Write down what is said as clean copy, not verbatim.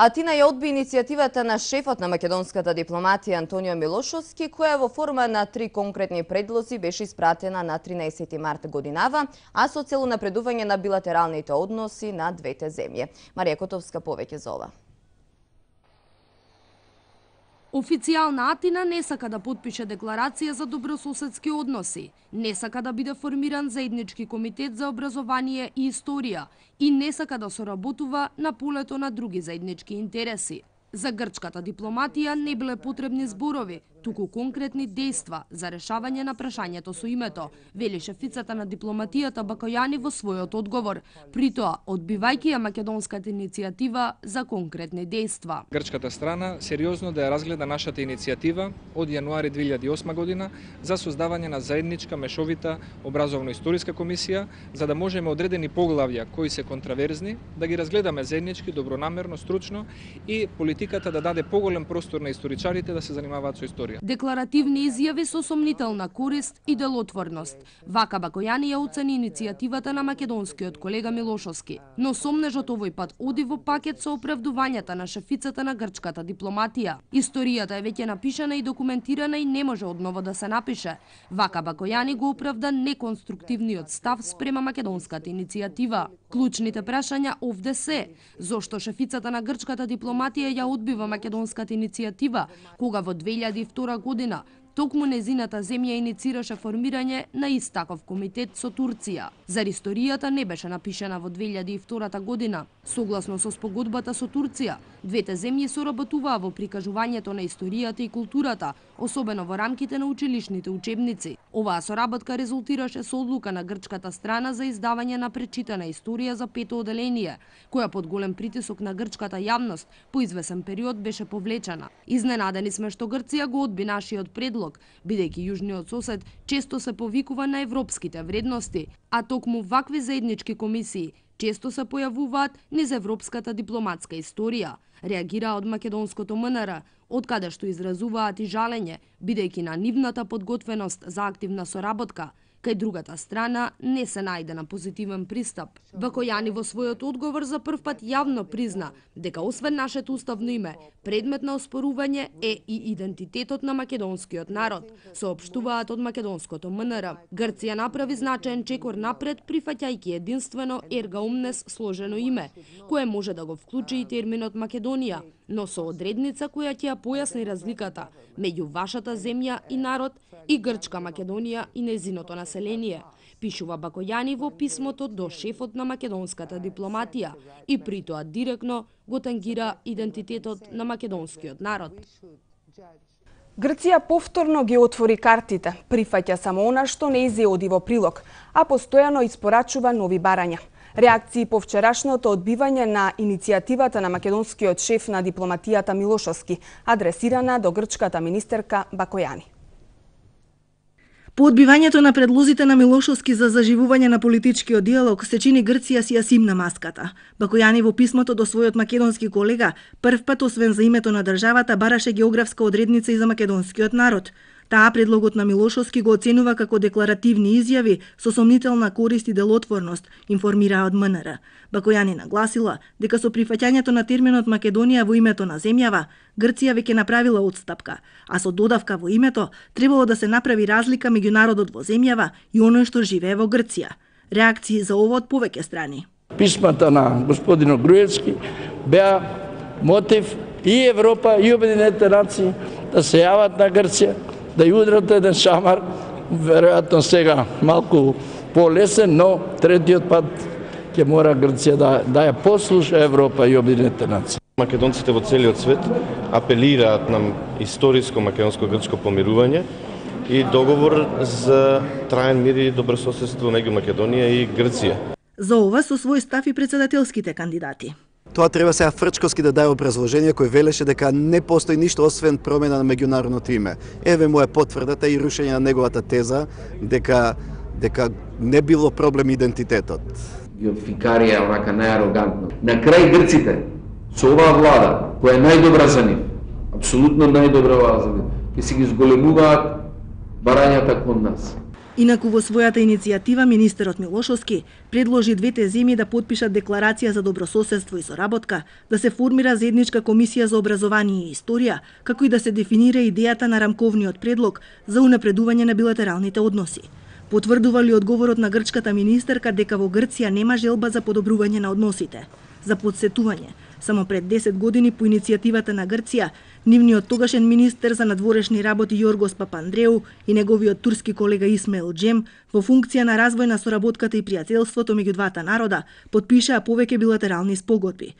Атина ја одби иницијативата на шефот на македонската дипломатија Антонио Милошовски, која во форма на 3 конкретни предлози беше испратена на 13 март годинава, а со цел напредување на билатералните односи на двете земји. Марија Котовска повеќе за ова. Официјална Атина не сака да потпише декларација за добрососедски односи, не сака да биде формиран заеднички комитет за образование и историја и не сака да соработува на полето на други заеднички интереси. За грчката дипломатија не биле потребни зборови, туку конкретни дејства за решавање на прашањето со името, вели шефицата на дипломатијата Бакојани во својот одговор, при тоа одбивајќи ја македонската иницијатива за конкретни дејства. Грчката страна сериозно да ја разгледа нашата иницијатива од јануари 2008 година за создавање на заедничка мешовита образовно-историска комисија, за да можеме одредени поглавја кои се контраверзни да ги разгледаме заеднички, добронамерно, стручно и политиката да даде поголем простор на историчарите да се занимаваат со историја. Декларативни изјави со сомнителна корист и делотворност. Вака Бакојани ја оцени иницијативата на македонскиот колега Милошовски. Но сомнежот овој пат оди во пакет со оправдувањата на шефицата на грчката дипломатија. Историјата е веќе напишана и документирана и не може одново да се напише. Вака Бакојани го оправда неконструктивниот став спрема македонската иницијатива. Клучните прашања овде се: зошто шефицата на грчката дипломатија ја одбива македонската иницијатива, кога во 2002 година токму незината земја иницираше формирање на ист таков комитет со Турција. Зар историјата не беше напишена во 2002 година? Согласно со спогодбата со Турција, двете земји соработуваа во прикажувањето на историјата и културата, особено во рамките на училишните учебници. Оваа соработка резултираше со одлука на грчката страна за издавање на пречитана историја за 5-то оделение, која под голем притисок на грчката јавност по извесен период беше повлечена. Изненадени сме што Грција го одби нашиот предлог, бидејќи јужниот сосед често се повикува на европските вредности, а токму вакви заеднички комисии често се појавуваат низ европската дипломатска историја. Реагираа од македонското МНР, од каде што изразуваат и жалење, бидејќи на нивната подготвеност за активна соработка кај другата страна не се најде на позитивен пристап. Бакојани во својот одговор за прв пат јавно призна дека освен нашето уставно име, предмет на оспорување е и идентитетот на македонскиот народ, соопштуваат од македонското МНР. Грција направи значаен чекор напред прифаќајќи единствено ерга омнес сложено име, кое може да го вклучи и терминот Македонија, но со одредница која ќе ја појасни разликата меѓу вашата земја и народ и грчка Македонија и незиното население, пишува Бакојани во писмото до шефот на македонската дипломатија и при тоа директно го тангира идентитетот на македонскиот народ. Грција повторно ги отвори картите, прифаќа само она што не изи оди во прилог, а постојано испорачува нови барања. Реакции по вчерашното одбивање на иницијативата на македонскиот шеф на дипломатијата Милошовски, адресирана до грчката министерка Бакојани. По одбивањето на предлозите на Милошовски за заживување на политичкиот диалог се чини Грција си ја симна маската. Бакојани во писмото до својот македонски колега прв пат освен за името на државата бараше географска одредница и за македонскиот народ. Таа предлогот на Милошовски го оценува како декларативни изјави со сомнителна корист и делотворност, информираа од МНР. Бакојани нагласила дека со прифаќањето на терминот Македонија во името на земјава, Грција веќе направила отстапка, а со додавка во името требало да се направи разлика меѓу народот во земјава и оној што живее во Грција. Реакции за ова од повеќе страни. Писмата на господинот Груевски беа мотив и Европа и Обединетите нации да се јават на Грција, да ја удрат еден шамар, веројатно сега малку полесен, но третиот пат ќе мора Грција да ја послуша Европа и Обединетите нации. Македонците во целиот свет апелираат на историско македонско-грчко помирување и договор за траен мир и добрососедство меѓу Македонија и Грција. За ова со свој став и председателските кандидати. Тоа треба сега Фрчковски да даде образложение кој велеше дека не постои ништо освен промена на меѓународното име. Еве му е потврдата и рушење на неговата теза дека не било проблем идентитетот. Фикарија онака најарогантно. На крај грците со оваа влада која е најдобра за нив, апсолутно најдобра влада за нив, ќе си ги зголемуваат барањата кон нас. Инаку во својата иницијатива министерот Милошовски предложи двете земји да потпишат декларација за добрососедство и соработка, да се формира заедничка комисија за образование и историја, како и да се дефинира идејата на рамковниот предлог за унапредување на билатералните односи. Потврдували одговорот на грчката министерка дека во Грција нема желба за подобрување на односите. За подсетување, само пред 10 години по иницијативата на Грција, нивниот тогашен министер за надворешни работи Јоргос Папандреу и неговиот турски колега Исмаил Джем во функција на развој на соработката и пријателството меѓу двата народа потпишаа повеќе билатерални спогодби,